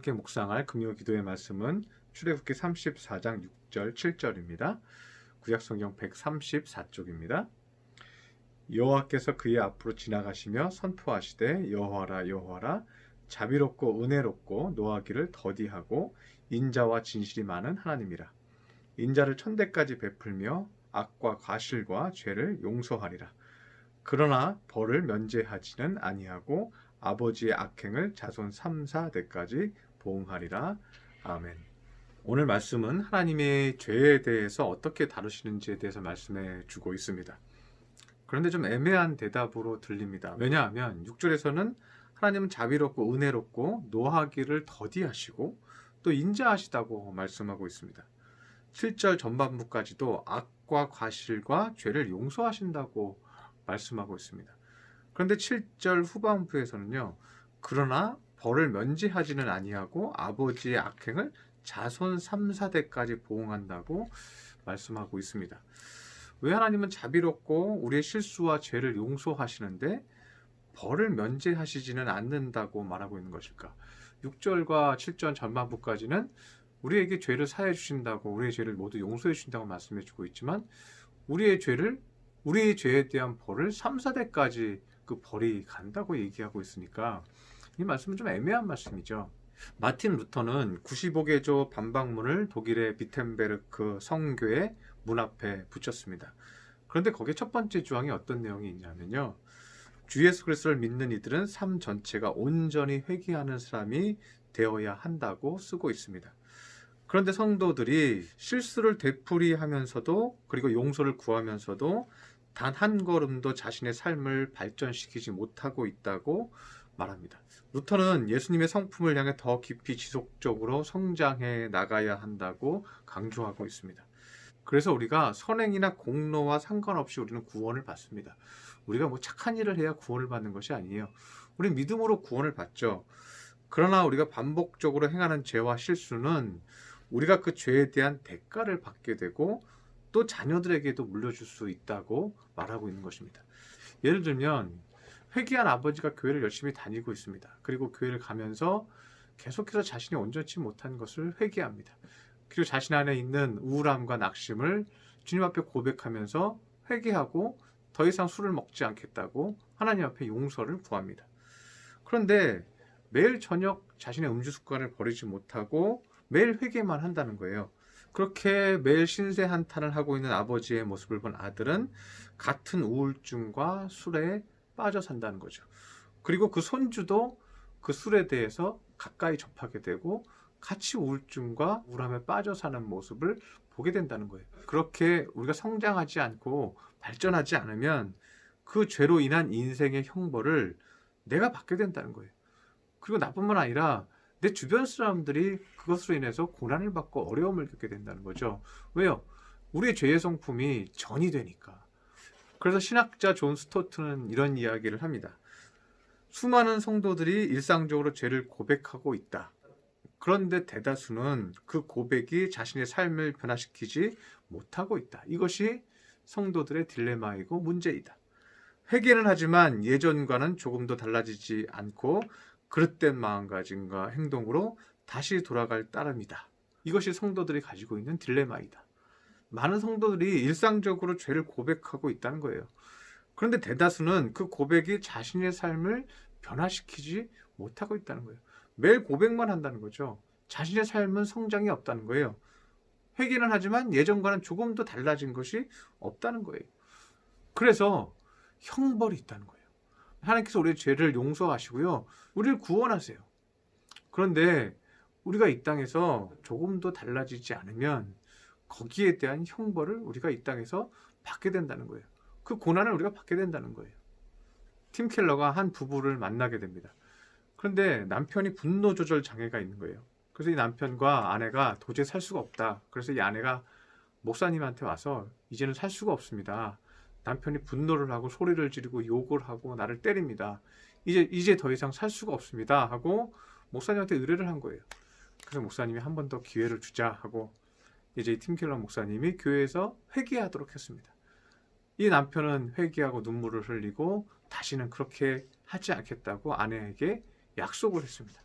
함께 묵상할 금요 기도의 말씀은 출애굽기 34장 6절 7절입니다. 구약성경 134쪽입니다. 여호와께서 그의 앞으로 지나가시며 선포하시되 여호와라 여호와라 자비롭고 은혜롭고 노하기를 더디하고 인자와 진실이 많은 하나님이라. 인자를 천대까지 베풀며 악과 과실과 죄를 용서하리라. 그러나 벌을 면제하지는 아니하고 아버지의 악행을 자손 3, 4대까지 보응하리라. 아멘. 오늘 말씀은 하나님의 죄에 대해서 어떻게 다루시는지에 대해서 말씀해 주고 있습니다. 그런데 좀 애매한 대답으로 들립니다. 왜냐하면 6절에서는 하나님은 자비롭고 은혜롭고 노하기를 더디하시고 또 인자하시다고 말씀하고 있습니다. 7절 전반부까지도 악과 과실과 죄를 용서하신다고 말씀하고 있습니다. 그런데 7절 후반부에서는요, 그러나 벌을 면제하지는 아니하고 아버지의 악행을 자손 3, 4대까지 보응한다고 말씀하고 있습니다. 왜 하나님은 자비롭고 우리의 실수와 죄를 용서하시는데 벌을 면제하시지는 않는다고 말하고 있는 것일까? 6절과 7절 전반부까지는 우리에게 죄를 사해 주신다고, 우리의 죄를 모두 용서해 주신다고 말씀해 주고 있지만 우리의 죄에 대한 벌을 3, 4대까지 그 벌이 간다고 얘기하고 있으니까 이 말씀은 좀 애매한 말씀이죠. 마틴 루터는 95개조 반박문을 독일의 비텐베르크 성교의 문 앞에 붙였습니다. 그런데 거기에 첫 번째 조항이 어떤 내용이 있냐면요, 주 예수 그리스도를 믿는 이들은 삶 전체가 온전히 회개하는 사람이 되어야 한다고 쓰고 있습니다. 그런데 성도들이 실수를 되풀이하면서도, 그리고 용서를 구하면서도 단 한 걸음도 자신의 삶을 발전시키지 못하고 있다고 말합니다. 루터는 예수님의 성품을 향해 더 깊이 지속적으로 성장해 나가야 한다고 강조하고 있습니다. 그래서 우리가 선행이나 공로와 상관없이 우리는 구원을 받습니다. 우리가 뭐 착한 일을 해야 구원을 받는 것이 아니에요. 우리 믿음으로 구원을 받죠. 그러나 우리가 반복적으로 행하는 죄와 실수는 우리가 그 죄에 대한 대가를 받게 되고 또 자녀들에게도 물려줄 수 있다고 말하고 있는 것입니다. 예를 들면 회개한 아버지가 교회를 열심히 다니고 있습니다. 그리고 교회를 가면서 계속해서 자신이 온전치 못한 것을 회개합니다. 그리고 자신 안에 있는 우울함과 낙심을 주님 앞에 고백하면서 회개하고 더 이상 술을 먹지 않겠다고 하나님 앞에 용서를 구합니다. 그런데 매일 저녁 자신의 음주 습관을 버리지 못하고 매일 회개만 한다는 거예요. 그렇게 매일 신세 한탄을 하고 있는 아버지의 모습을 본 아들은 같은 우울증과 술에 빠져 산다는 거죠. 그리고 그 손주도 그 술에 대해서 가까이 접하게 되고 같이 우울증과 우울함에 빠져 사는 모습을 보게 된다는 거예요. 그렇게 우리가 성장하지 않고 발전하지 않으면 그 죄로 인한 인생의 형벌을 내가 받게 된다는 거예요. 그리고 나뿐만 아니라 내 주변 사람들이 그것으로 인해서 고난을 받고 어려움을 겪게 된다는 거죠. 왜요? 우리의 죄의 성품이 전이 되니까. 그래서 신학자 존 스토트는 이런 이야기를 합니다. 수많은 성도들이 일상적으로 죄를 고백하고 있다. 그런데 대다수는 그 고백이 자신의 삶을 변화시키지 못하고 있다. 이것이 성도들의 딜레마이고 문제이다. 회개는 하지만 예전과는 조금도 달라지지 않고 그릇된 마음가짐과 행동으로 다시 돌아갈 따름이다. 이것이 성도들이 가지고 있는 딜레마이다. 많은 성도들이 일상적으로 죄를 고백하고 있다는 거예요. 그런데 대다수는 그 고백이 자신의 삶을 변화시키지 못하고 있다는 거예요. 매일 고백만 한다는 거죠. 자신의 삶은 성장이 없다는 거예요. 회개는 하지만 예전과는 조금도 달라진 것이 없다는 거예요. 그래서 형벌이 있다는 거예요. 하나님께서 우리의 죄를 용서하시고요, 우리를 구원하세요. 그런데 우리가 이 땅에서 조금도 달라지지 않으면 거기에 대한 형벌을 우리가 이 땅에서 받게 된다는 거예요. 그 고난을 우리가 받게 된다는 거예요. 팀 켈러가 한 부부를 만나게 됩니다. 그런데 남편이 분노 조절 장애가 있는 거예요. 그래서 이 남편과 아내가 도저히 살 수가 없다. 그래서 이 아내가 목사님한테 와서 이제는 살 수가 없습니다. 남편이 분노를 하고 소리를 지르고 욕을 하고 나를 때립니다. 이제 더 이상 살 수가 없습니다 하고 목사님한테 의뢰를 한 거예요. 그래서 목사님이 한 번 더 기회를 주자 하고 이제 팀 켈러 목사님이 교회에서 회개하도록 했습니다. 이 남편은 회개하고 눈물을 흘리고 다시는 그렇게 하지 않겠다고 아내에게 약속을 했습니다.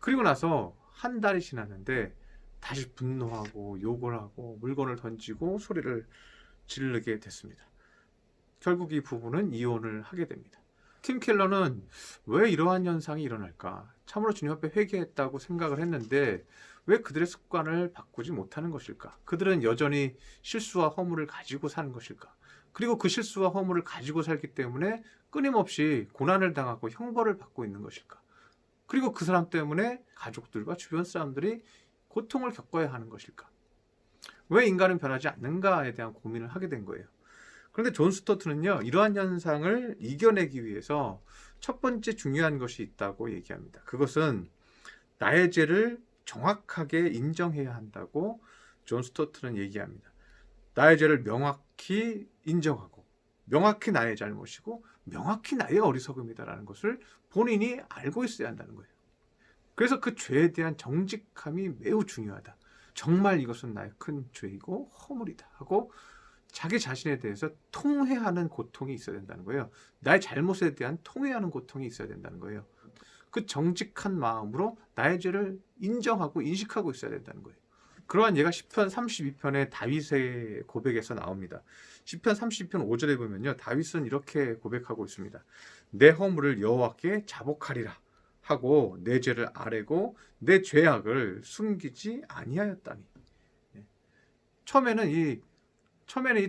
그리고 나서 한 달이 지났는데 다시 분노하고 욕을 하고 물건을 던지고 소리를 지르게 됐습니다. 결국 이 부부는 이혼을 하게 됩니다. 팀 켈러는 왜 이러한 현상이 일어날까? 참으로 주님 앞에 회개했다고 생각을 했는데 왜 그들의 습관을 바꾸지 못하는 것일까? 그들은 여전히 실수와 허물을 가지고 사는 것일까? 그리고 그 실수와 허물을 가지고 살기 때문에 끊임없이 고난을 당하고 형벌을 받고 있는 것일까? 그리고 그 사람 때문에 가족들과 주변 사람들이 고통을 겪어야 하는 것일까? 왜 인간은 변하지 않는가에 대한 고민을 하게 된 거예요. 그런데 존 스토트는요, 이러한 현상을 이겨내기 위해서 첫 번째 중요한 것이 있다고 얘기합니다. 그것은 나의 죄를 정확하게 인정해야 한다고 존 스토트는 얘기합니다. 나의 죄를 명확히 인정하고 명확히 나의 잘못이고 명확히 나의 어리석음이다라는 것을 본인이 알고 있어야 한다는 거예요. 그래서 그 죄에 대한 정직함이 매우 중요하다. 정말 이것은 나의 큰 죄이고 허물이다 하고 자기 자신에 대해서 통회하는 고통이 있어야 된다는 거예요. 나의 잘못에 대한 통회하는 고통이 있어야 된다는 거예요. 그 정직한 마음으로 나의 죄를 인정하고 인식하고 있어야 된다는 거예요. 그러한 예가 시편 32편의 다윗의 고백에서 나옵니다. 시편 32편 5절에 보면요, 다윗은 이렇게 고백하고 있습니다. 내 허물을 여호와께 자복하리라 하고 내 죄를 아뢰고 내 죄악을 숨기지 아니하였다니. 처음에는 이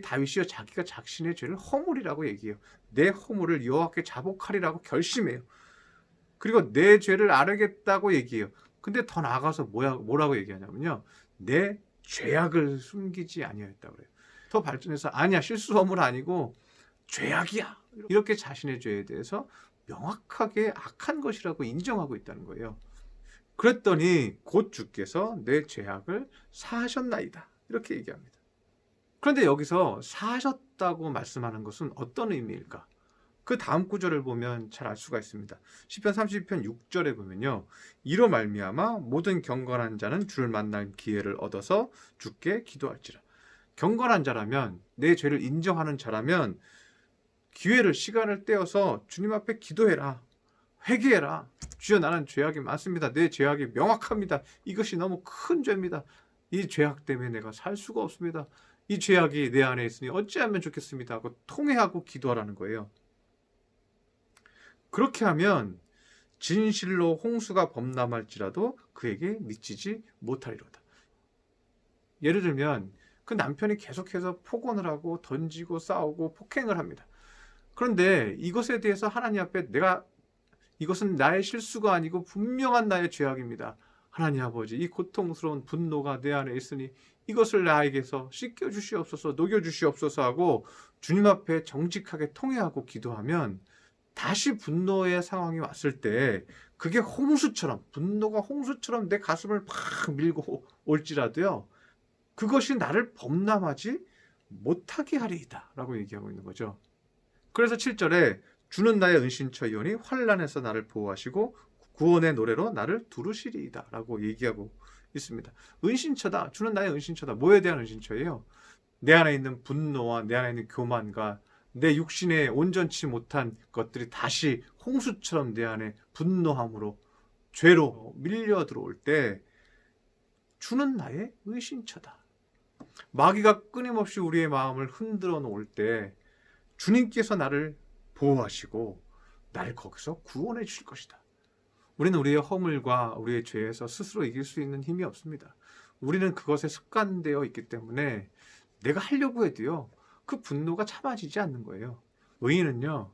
다윗이요, 자기가 자신의 죄를 허물이라고 얘기해요. 내 허물을 여호와께 자복하리라고 결심해요. 그리고 내 죄를 아뢰겠다고 얘기해요. 근데 더 나아가서 뭐라고 얘기하냐면요, 내 죄악을 숨기지 아니하였다고 그래요. 더 발전해서 아니야, 실수 허물 아니고 죄악이야, 이렇게 자신의 죄에 대해서 명확하게 악한 것이라고 인정하고 있다는 거예요. 그랬더니 곧 주께서 내 죄악을 사하셨나이다, 이렇게 얘기합니다. 그런데 여기서 사하셨다고 말씀하는 것은 어떤 의미일까? 그 다음 구절을 보면 잘 알 수가 있습니다. 시편 32편 6절에 보면요, 이로 말미암아 모든 경건한 자는 주를 만날 기회를 얻어서 주께 기도할지라. 경건한 자라면, 내 죄를 인정하는 자라면 기회를, 시간을 떼어서 주님 앞에 기도해라, 회개해라. 주여, 나는 죄악이 많습니다. 내 죄악이 명확합니다. 이것이 너무 큰 죄입니다. 이 죄악 때문에 내가 살 수가 없습니다. 이 죄악이 내 안에 있으니 어찌하면 좋겠습니다 하고 통회하고 기도하라는 거예요. 그렇게 하면 진실로 홍수가 범람할지라도 그에게 미치지 못하리로다. 예를 들면 그 남편이 계속해서 폭언을 하고 던지고 싸우고 폭행을 합니다. 그런데 이것에 대해서 하나님 앞에 이것은 나의 실수가 아니고 분명한 나의 죄악입니다. 하나님 아버지, 이 고통스러운 분노가 내 안에 있으니 이것을 나에게서 씻겨주시옵소서, 녹여주시옵소서 하고 주님 앞에 정직하게 통회하고 기도하면 다시 분노의 상황이 왔을 때 그게 홍수처럼, 분노가 홍수처럼 내 가슴을 팍 밀고 올지라도요, 그것이 나를 범람하지 못하게 하리이다 라고 얘기하고 있는 거죠. 그래서 7절에 주는 나의 은신처이오니 환난에서 나를 보호하시고 구원의 노래로 나를 두르시리이다 라고 얘기하고 있습니다. 은신처다. 주는 나의 은신처다. 뭐에 대한 은신처예요? 내 안에 있는 분노와 내 안에 있는 교만과 내 육신에 온전치 못한 것들이 다시 홍수처럼 내 안에 분노함으로 죄로 밀려 들어올 때 주는 나의 은신처다. 마귀가 끊임없이 우리의 마음을 흔들어 놓을 때 주님께서 나를 보호하시고 나를 거기서 구원해 주실 것이다. 우리는 우리의 허물과 우리의 죄에서 스스로 이길 수 있는 힘이 없습니다. 우리는 그것에 습관되어 있기 때문에 내가 하려고 해도요, 그 분노가 참아지지 않는 거예요. 의인은요,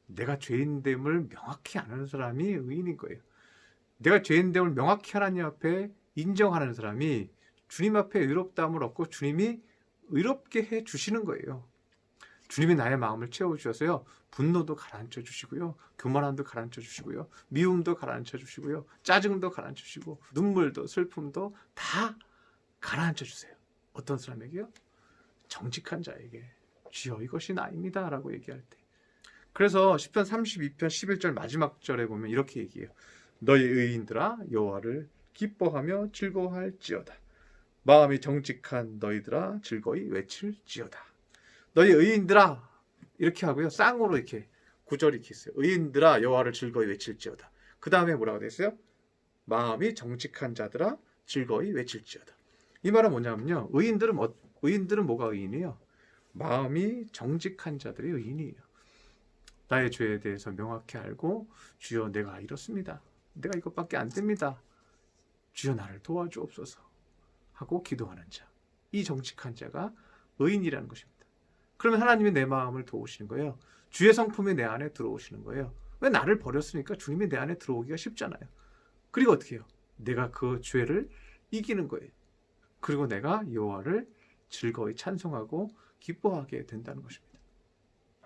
내가 죄인됨을 명확히 아는 사람이 의인인 거예요. 내가 죄인됨을 명확히 하나님 앞에 인정하는 사람이 주님 앞에 의롭다함을 얻고 주님이 의롭게 해 주시는 거예요. 주님이 나의 마음을 채워주셔서요, 분노도 가라앉혀 주시고요, 교만함도 가라앉혀 주시고요, 미움도 가라앉혀 주시고요, 짜증도 가라앉혀 주시고 눈물도 슬픔도 다 가라앉혀 주세요. 어떤 사람에게요? 정직한 자에게. 주여, 이것이 나입니다 라고 얘기할 때. 그래서 시편 32편 11절 마지막 절에 보면 이렇게 얘기해요. 너희 의인들아, 여호와를 기뻐하며 즐거워할지어다. 마음이 정직한 너희들아, 즐거이 외칠지어다. 너희 의인들아, 이렇게 하고요, 쌍으로 이렇게 구절이 이렇게 있어요. 의인들아, 여호와를 즐거이 외칠지어다. 그 다음에 뭐라고 돼 있어요? 마음이 정직한 자들아 즐거이 외칠지어다. 이 말은 뭐냐면요, 의인들은 뭐가 의인이에요? 마음이 정직한 자들이 의인이에요. 나의 죄에 대해서 명확히 알고 주여 내가 이렇습니다, 내가 이것밖에 안 됩니다, 주여 나를 도와주옵소서 하고 기도하는 자, 이 정직한 자가 의인이라는 것입니다. 그러면 하나님이 내 마음을 도우시는 거예요. 주의 성품이 내 안에 들어오시는 거예요. 왜? 나를 버렸으니까 주님이 내 안에 들어오기가 쉽잖아요. 그리고 어떻게 해요? 내가 그 죄를 이기는 거예요. 그리고 내가 여호와를 즐거이 찬송하고 기뻐하게 된다는 것입니다.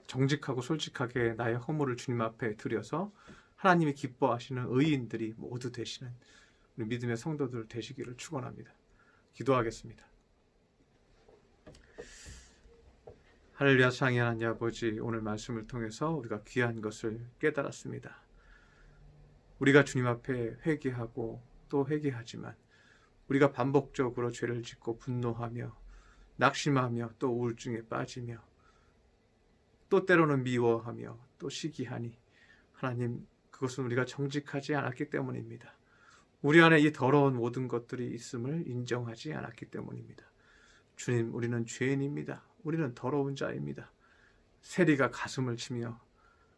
정직하고 솔직하게 나의 허물을 주님 앞에 드려서 하나님이 기뻐하시는 의인들이 모두 되시는 우리 믿음의 성도들 되시기를 축원합니다. 기도하겠습니다. 할렐루야. 사랑의 하나님 아버지, 오늘 말씀을 통해서 우리가 귀한 것을 깨달았습니다. 우리가 주님 앞에 회개하고 또 회개하지만 우리가 반복적으로 죄를 짓고 분노하며 낙심하며 또 우울증에 빠지며 또 때로는 미워하며 또 시기하니 하나님, 그것은 우리가 정직하지 않았기 때문입니다. 우리 안에 이 더러운 모든 것들이 있음을 인정하지 않았기 때문입니다. 주님, 우리는 죄인입니다. 우리는 더러운 자입니다. 세리가 가슴을 치며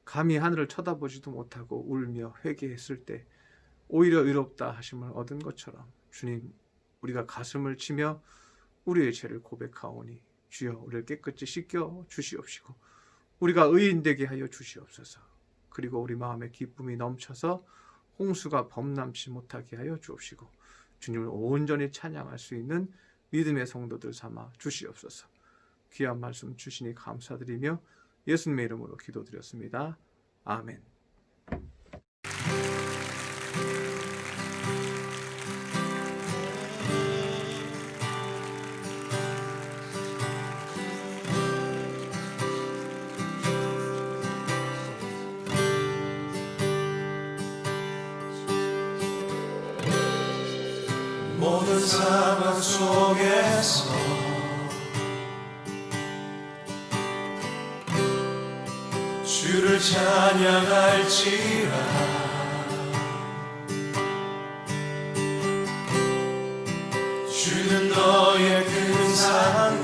감히 하늘을 쳐다보지도 못하고 울며 회개했을 때 오히려 의롭다 하심을 얻은 것처럼 주님, 우리가 가슴을 치며 우리의 죄를 고백하오니 주여 우리를 깨끗이 씻겨 주시옵시고 우리가 의인되게 하여 주시옵소서. 그리고 우리 마음에 기쁨이 넘쳐서 홍수가 범람치 못하게 하여 주옵시고 주님을 온전히 찬양할 수 있는 믿음의 성도들 삼아 주시옵소서. 귀한 말씀 주시니 감사드리며 예수님의 이름으로 기도드렸습니다. 아멘. 모든 상황 속에서 주를 찬양할지라. 주는 너의 큰 사랑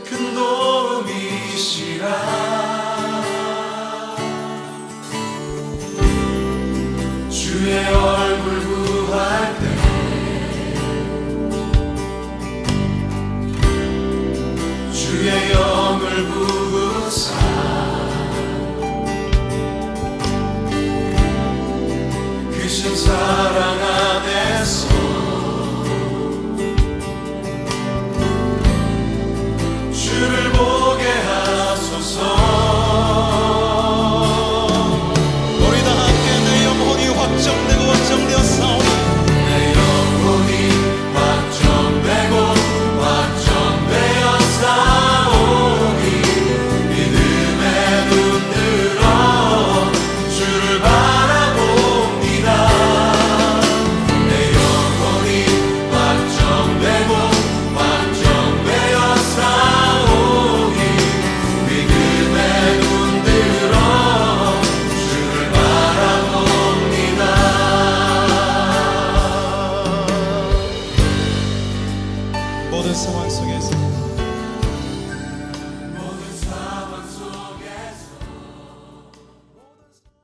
큰 도움이시라. 주의 얼굴 구할 때 주의 영을 부으사 크신 사랑 안에서 주를 보게 하소서. 확정되고 확정되었사오니 내 영혼이 확정되고 확정되었사오니 믿음의 눈 들어 주를 바라봅니다. 내 영혼이 확정되고 확정되었사오니 믿음의 눈 들어 주를 바라봅니다. 모든 상황 속에서